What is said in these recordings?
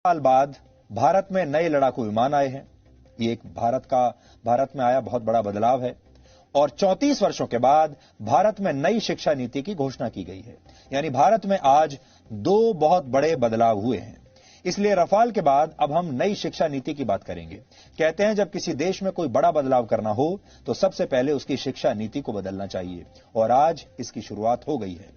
साल बाद भारत में नए लड़ाकू विमान आए हैं। ये एक भारत में आया बहुत बड़ा बदलाव है। और 34 वर्षों के बाद भारत में नई शिक्षा नीति की घोषणा की गई है। यानी भारत में आज दो बहुत बड़े बदलाव हुए हैं। इसलिए रफाल के बाद अब हम नई शिक्षा नीति की बात करेंगे। कहते हैं जब किसी देश में कोई बड़ा बदलाव करना हो तो सबसे पहले उसकी शिक्षा नीति को बदलना चाहिए, और आज इसकी शुरुआत हो गई है।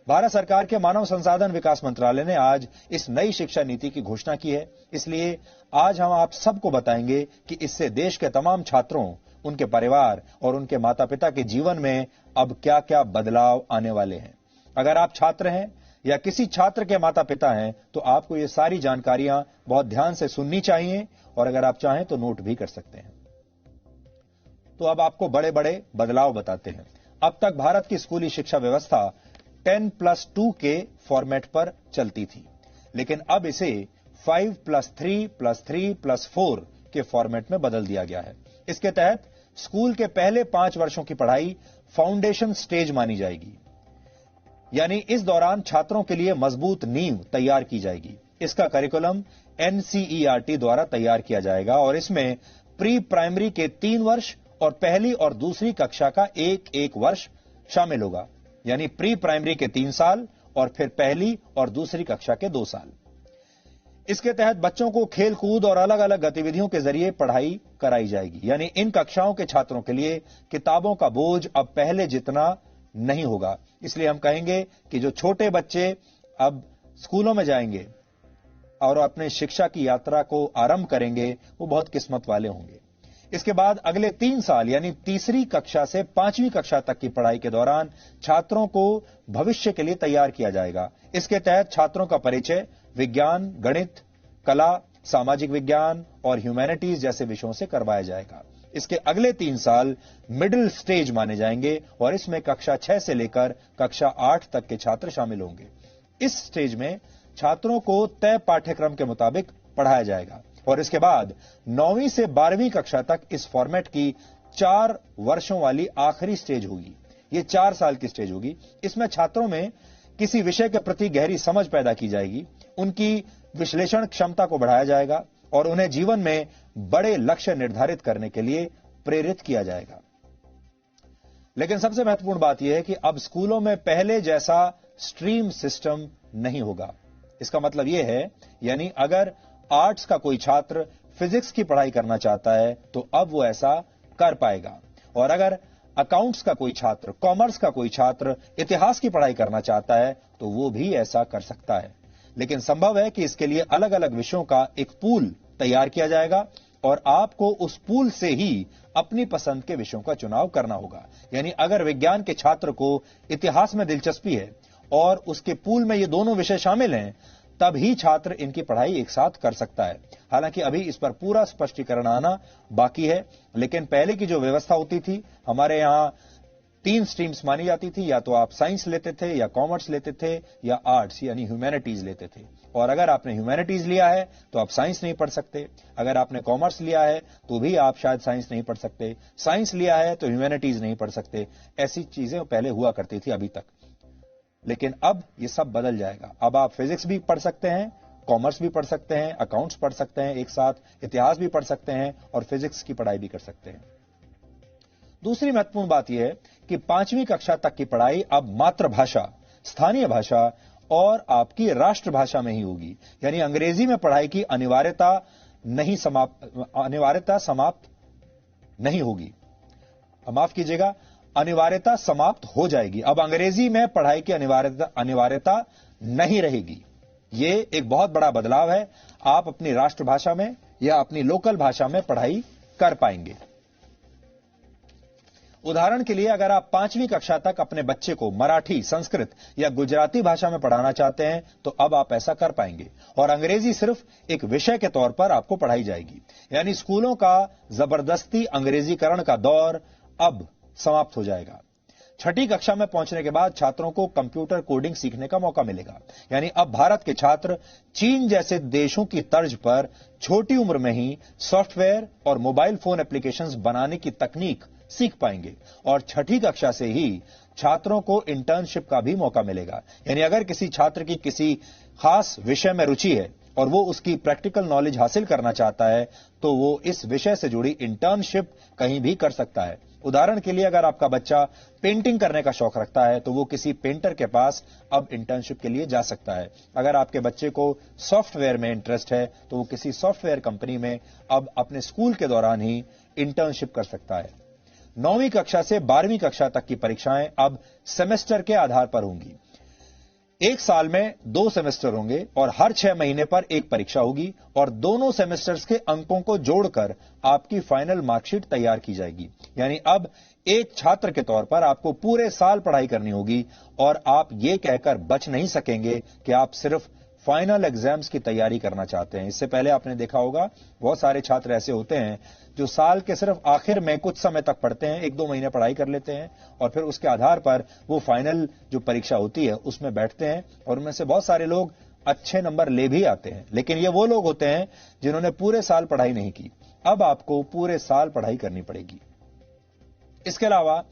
भारत सरकार के मानव संसाधन विकास मंत्रालय ने आज इस नई शिक्षा नीति की घोषणा की है। इसलिए आज हम आप सबको बताएंगे कि इससे देश के तमाम छात्रों, उनके परिवार और उनके माता पिता के जीवन में अब क्या क्या बदलाव आने वाले हैं। अगर आप छात्र हैं या किसी छात्र के माता पिता हैं तो आपको ये सारी जानकारियां बहुत ध्यान से सुननी चाहिए, और अगर आप चाहें तो नोट भी कर सकते हैं। तो अब आपको बड़े बड़े बदलाव बताते हैं। अब तक भारत की स्कूली शिक्षा व्यवस्था 10+2 के फॉर्मेट पर चलती थी, लेकिन अब इसे 5+3+3+4 के फॉर्मेट में बदल दिया गया है। इसके तहत स्कूल के पहले 5 वर्षों की पढ़ाई फाउंडेशन स्टेज मानी जाएगी, यानी इस दौरान छात्रों के लिए मजबूत नींव तैयार की जाएगी। इसका करिकुलम NCERT द्वारा तैयार किया जाएगा और इसमें प्री प्राइमरी के 3 वर्ष और पहली और दूसरी कक्षा का एक वर्ष शामिल होगा, यानी प्री प्राइमरी के 3 साल और फिर पहली और दूसरी कक्षा के 2 साल। इसके तहत बच्चों को खेल कूद और अलग अलग गतिविधियों के जरिए पढ़ाई कराई जाएगी, यानी इन कक्षाओं के छात्रों के लिए किताबों का बोझ अब पहले जितना नहीं होगा। इसलिए हम कहेंगे कि जो छोटे बच्चे अब स्कूलों में जाएंगे और अपने शिक्षा की यात्रा को आरंभ करेंगे, वो बहुत किस्मत वाले होंगे। इसके बाद अगले 3 साल यानी तीसरी कक्षा से 5वीं कक्षा तक की पढ़ाई के दौरान छात्रों को भविष्य के लिए तैयार किया जाएगा। इसके तहत छात्रों का परिचय विज्ञान, गणित, कला, सामाजिक विज्ञान और ह्यूमैनिटीज जैसे विषयों से करवाया जाएगा। इसके अगले 3 साल मिडिल स्टेज माने जाएंगे और इसमें कक्षा 6 से लेकर कक्षा 8 तक के छात्र शामिल होंगे। इस स्टेज में छात्रों को तय पाठ्यक्रम के मुताबिक पढ़ाया जाएगा और इसके बाद 9वीं से 12वीं कक्षा तक इस फॉर्मेट की 4 वर्षों वाली आखिरी स्टेज होगी। ये 4 साल की स्टेज होगी। इसमें छात्रों में किसी विषय के प्रति गहरी समझ पैदा की जाएगी, उनकी विश्लेषण क्षमता को बढ़ाया जाएगा और उन्हें जीवन में बड़े लक्ष्य निर्धारित करने के लिए प्रेरित किया जाएगा। लेकिन सबसे महत्वपूर्ण बात यह है कि अब स्कूलों में पहले जैसा स्ट्रीम सिस्टम नहीं होगा। इसका मतलब यह है, यानी अगर आर्ट्स का कोई छात्र फिजिक्स की पढ़ाई करना चाहता है तो अब वो ऐसा कर पाएगा, और अगर अकाउंट्स का कोई छात्र, कॉमर्स का कोई छात्र इतिहास की पढ़ाई करना चाहता है तो वो भी ऐसा कर सकता है। लेकिन संभव है कि इसके लिए अलग अलग विषयों का एक पूल तैयार किया जाएगा और आपको उस पूल से ही अपनी पसंद के विषयों का चुनाव करना होगा। यानी अगर विज्ञान के छात्र को इतिहास में दिलचस्पी है और उसके पूल में ये दोनों विषय शामिल हैं, तब ही छात्र इनकी पढ़ाई एक साथ कर सकता है। हालांकि अभी इस पर पूरा स्पष्टीकरण आना बाकी है, लेकिन पहले की जो व्यवस्था होती थी, हमारे यहां 3 स्ट्रीम्स मानी जाती थी, या तो आप साइंस लेते थे या कॉमर्स लेते थे या आर्ट्स यानी ह्यूमैनिटीज लेते थे। और अगर आपने ह्यूमैनिटीज लिया है तो आप साइंस नहीं पढ़ सकते, अगर आपने कॉमर्स लिया है तो भी आप शायद साइंस नहीं पढ़ सकते, साइंस लिया है तो ह्यूमैनिटीज नहीं पढ़ सकते। ऐसी चीजें पहले हुआ करती थी अभी तक, लेकिन अब ये सब बदल जाएगा। अब आप फिजिक्स भी पढ़ सकते हैं, कॉमर्स भी पढ़ सकते हैं, अकाउंट्स पढ़ सकते हैं, एक साथ इतिहास भी पढ़ सकते हैं और फिजिक्स की पढ़ाई भी कर सकते हैं। दूसरी महत्वपूर्ण बात यह है कि 5वीं कक्षा तक की पढ़ाई अब मातृभाषा, स्थानीय भाषा और आपकी राष्ट्रभाषा में ही होगी। यानी अंग्रेजी में पढ़ाई की अनिवार्यता समाप्त नहीं होगी। माफ कीजिएगा, अनिवार्यता समाप्त हो जाएगी। अब अंग्रेजी में पढ़ाई की अनिवार्यता नहीं रहेगी। ये एक बहुत बड़ा बदलाव है। आप अपनी राष्ट्रभाषा में या अपनी लोकल भाषा में पढ़ाई कर पाएंगे। उदाहरण के लिए अगर आप 5वीं कक्षा तक अपने बच्चे को मराठी, संस्कृत या गुजराती भाषा में पढ़ाना चाहते हैं तो अब आप ऐसा कर पाएंगे, और अंग्रेजी सिर्फ एक विषय के तौर पर आपको पढ़ाई जाएगी। यानी स्कूलों का जबरदस्ती अंग्रेजीकरण का दौर अब समाप्त हो जाएगा। 6ठी कक्षा में पहुंचने के बाद छात्रों को कंप्यूटर कोडिंग सीखने का मौका मिलेगा। यानी अब भारत के छात्र चीन जैसे देशों की तर्ज पर छोटी उम्र में ही सॉफ्टवेयर और मोबाइल फोन एप्लीकेशंस बनाने की तकनीक सीख पाएंगे, और 6ठी कक्षा से ही छात्रों को इंटर्नशिप का भी मौका मिलेगा। यानी अगर किसी छात्र की किसी खास विषय में रुचि है और वो उसकी प्रैक्टिकल नॉलेज हासिल करना चाहता है तो वो इस विषय से जुड़ी इंटर्नशिप कहीं भी कर सकता है। उदाहरण के लिए अगर आपका बच्चा पेंटिंग करने का शौक रखता है तो वो किसी पेंटर के पास अब इंटर्नशिप के लिए जा सकता है। अगर आपके बच्चे को सॉफ्टवेयर में इंटरेस्ट है तो वो किसी सॉफ्टवेयर कंपनी में अब अपने स्कूल के दौरान ही इंटर्नशिप कर सकता है। 9वीं कक्षा से 12वीं कक्षा तक की परीक्षाएं अब सेमेस्टर के आधार पर होंगी। एक साल में 2 सेमेस्टर होंगे और हर 6 महीने पर एक परीक्षा होगी और दोनों सेमेस्टर्स के अंकों को जोड़कर आपकी फाइनल मार्कशीट तैयार की जाएगी। यानी अब एक छात्र के तौर पर आपको पूरे साल पढ़ाई करनी होगी और आप ये कहकर बच नहीं सकेंगे कि आप सिर्फ फाइनल एग्जाम्स की तैयारी करना चाहते हैं। इससे पहले आपने देखा होगा बहुत सारे छात्र ऐसे होते हैं जो साल के सिर्फ आखिर में कुछ समय तक पढ़ते हैं, 1-2 महीने पढ़ाई कर लेते हैं और फिर उसके आधार पर वो फाइनल जो परीक्षा होती है उसमें बैठते हैं और उनमें से बहुत सारे लोग अच्छे नंबर ले भी आते हैं। लेकिन ये वो लोग होते हैं जिन्होंने पूरे साल पढ़ाई नहीं की। अब आपको पूरे साल पढ़ाई करनी पड़ेगी। इसके अलावा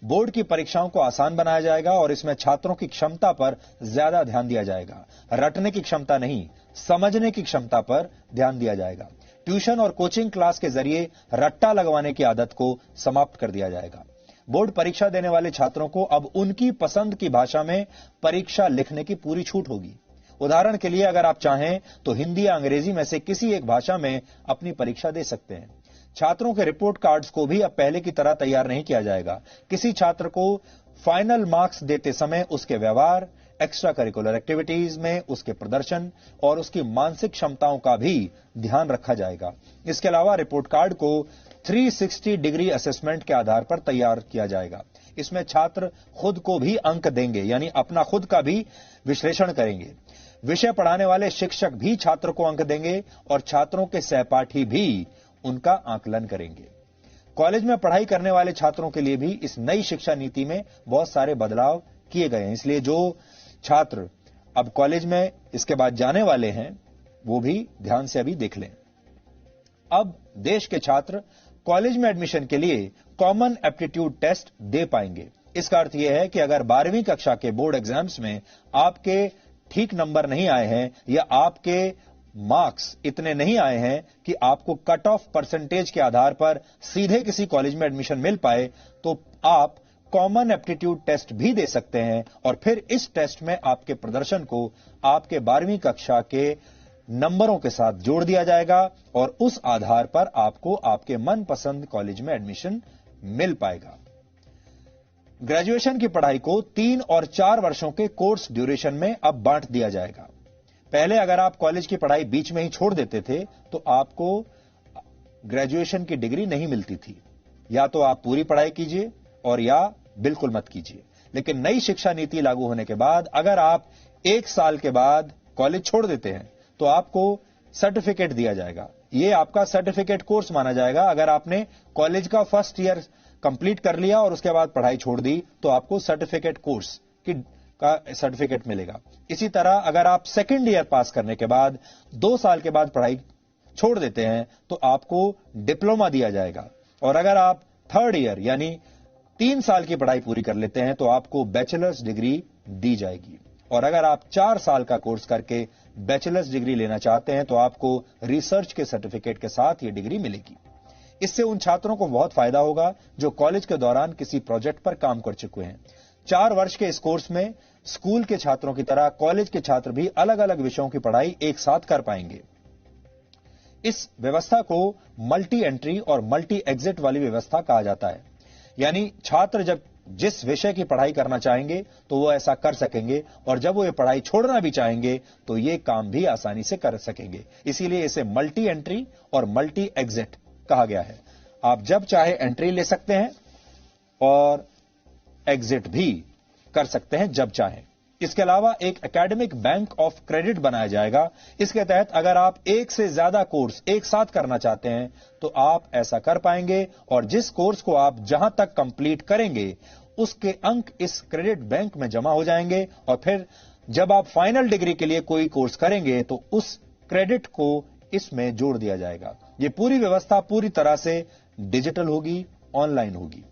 बोर्ड की परीक्षाओं को आसान बनाया जाएगा और इसमें छात्रों की क्षमता पर ज्यादा ध्यान दिया जाएगा। रटने की क्षमता नहीं, समझने की क्षमता पर ध्यान दिया जाएगा। ट्यूशन और कोचिंग क्लास के जरिए रट्टा लगवाने की आदत को समाप्त कर दिया जाएगा। बोर्ड परीक्षा देने वाले छात्रों को अब उनकी पसंद की भाषा में परीक्षा लिखने की पूरी छूट होगी। उदाहरण के लिए अगर आप चाहें तो हिंदी या अंग्रेजी में से किसी एक भाषा में अपनी परीक्षा दे सकते हैं। छात्रों के रिपोर्ट कार्ड्स को भी अब पहले की तरह तैयार नहीं किया जाएगा। किसी छात्र को फाइनल मार्क्स देते समय उसके व्यवहार, एक्स्ट्रा करिकुलर एक्टिविटीज में उसके प्रदर्शन और उसकी मानसिक क्षमताओं का भी ध्यान रखा जाएगा। इसके अलावा रिपोर्ट कार्ड को 360 डिग्री असेसमेंट के आधार पर तैयार किया जाएगा। इसमें छात्र खुद को भी अंक देंगे, यानी अपना खुद का भी विश्लेषण करेंगे। विषय पढ़ाने वाले शिक्षक भी छात्र को अंक देंगे और छात्रों के सहपाठी भी उनका आकलन करेंगे। कॉलेज में पढ़ाई करने वाले छात्रों के लिए भी इस नई शिक्षा नीति में बहुत सारे बदलाव किए गए हैं। इसलिए जो छात्र अब कॉलेज में इसके बाद जाने वाले हैं वो भी ध्यान से अभी देख लें। अब देश के छात्र कॉलेज में एडमिशन के लिए कॉमन एप्टीट्यूड टेस्ट दे पाएंगे। इसका अर्थ यह है कि अगर 12वीं कक्षा के बोर्ड एग्जाम्स में आपके ठीक नंबर नहीं आए हैं या आपके मार्क्स इतने नहीं आए हैं कि आपको कट ऑफ परसेंटेज के आधार पर सीधे किसी कॉलेज में एडमिशन मिल पाए, तो आप कॉमन एप्टीट्यूड टेस्ट भी दे सकते हैं और फिर इस टेस्ट में आपके प्रदर्शन को आपके 12वीं कक्षा के नंबरों के साथ जोड़ दिया जाएगा और उस आधार पर आपको आपके मनपसंद कॉलेज में एडमिशन मिल पाएगा। ग्रेजुएशन की पढ़ाई को 3 और 4 वर्षों के कोर्स ड्यूरेशन में अब बांट दिया जाएगा। पहले अगर आप कॉलेज की पढ़ाई बीच में ही छोड़ देते थे तो आपको ग्रेजुएशन की डिग्री नहीं मिलती थी। या तो आप पूरी पढ़ाई कीजिए और या बिल्कुल मत कीजिए। लेकिन नई शिक्षा नीति लागू होने के बाद अगर आप 1 साल के बाद कॉलेज छोड़ देते हैं तो आपको सर्टिफिकेट दिया जाएगा। यह आपका सर्टिफिकेट कोर्स माना जाएगा। अगर आपने कॉलेज का फर्स्ट ईयर कंप्लीट कर लिया और उसके बाद पढ़ाई छोड़ दी तो आपको सर्टिफिकेट कोर्स का सर्टिफिकेट मिलेगा। इसी तरह अगर आप सेकेंड ईयर पास करने के बाद 2 साल के बाद पढ़ाई छोड़ देते हैं तो आपको डिप्लोमा दिया जाएगा और अगर आप थर्ड ईयर यानी 3 साल की पढ़ाई पूरी कर लेते हैं तो आपको बैचलर्स डिग्री दी जाएगी। और अगर आप 4 साल का कोर्स करके बैचलर्स डिग्री लेना चाहते हैं तो आपको रिसर्च के सर्टिफिकेट के साथ यह डिग्री मिलेगी। इससे उन छात्रों को बहुत फायदा होगा जो कॉलेज के दौरान किसी प्रोजेक्ट पर काम कर चुके हैं। 4 वर्ष के इस कोर्स में स्कूल के छात्रों की तरह कॉलेज के छात्र भी अलग अलग विषयों की पढ़ाई एक साथ कर पाएंगे। इस व्यवस्था को मल्टी एंट्री और मल्टी एग्जिट वाली व्यवस्था कहा जाता है। यानी छात्र जब जिस विषय की पढ़ाई करना चाहेंगे तो वो ऐसा कर सकेंगे और जब वो ये पढ़ाई छोड़ना भी चाहेंगे तो ये काम भी आसानी से कर सकेंगे। इसीलिए इसे मल्टी एंट्री और मल्टी एग्जिट कहा गया है। आप जब चाहे एंट्री ले सकते हैं और एग्जिट भी कर सकते हैं जब चाहें। इसके अलावा एक एकेडमिक बैंक ऑफ क्रेडिट बनाया जाएगा। इसके तहत अगर आप एक से ज्यादा कोर्स एक साथ करना चाहते हैं तो आप ऐसा कर पाएंगे और जिस कोर्स को आप जहां तक कंप्लीट करेंगे उसके अंक इस क्रेडिट बैंक में जमा हो जाएंगे और फिर जब आप फाइनल डिग्री के लिए कोई कोर्स करेंगे तो उस क्रेडिट को इसमें जोड़ दिया जाएगा। यह पूरी व्यवस्था पूरी तरह से डिजिटल होगी, ऑनलाइन होगी।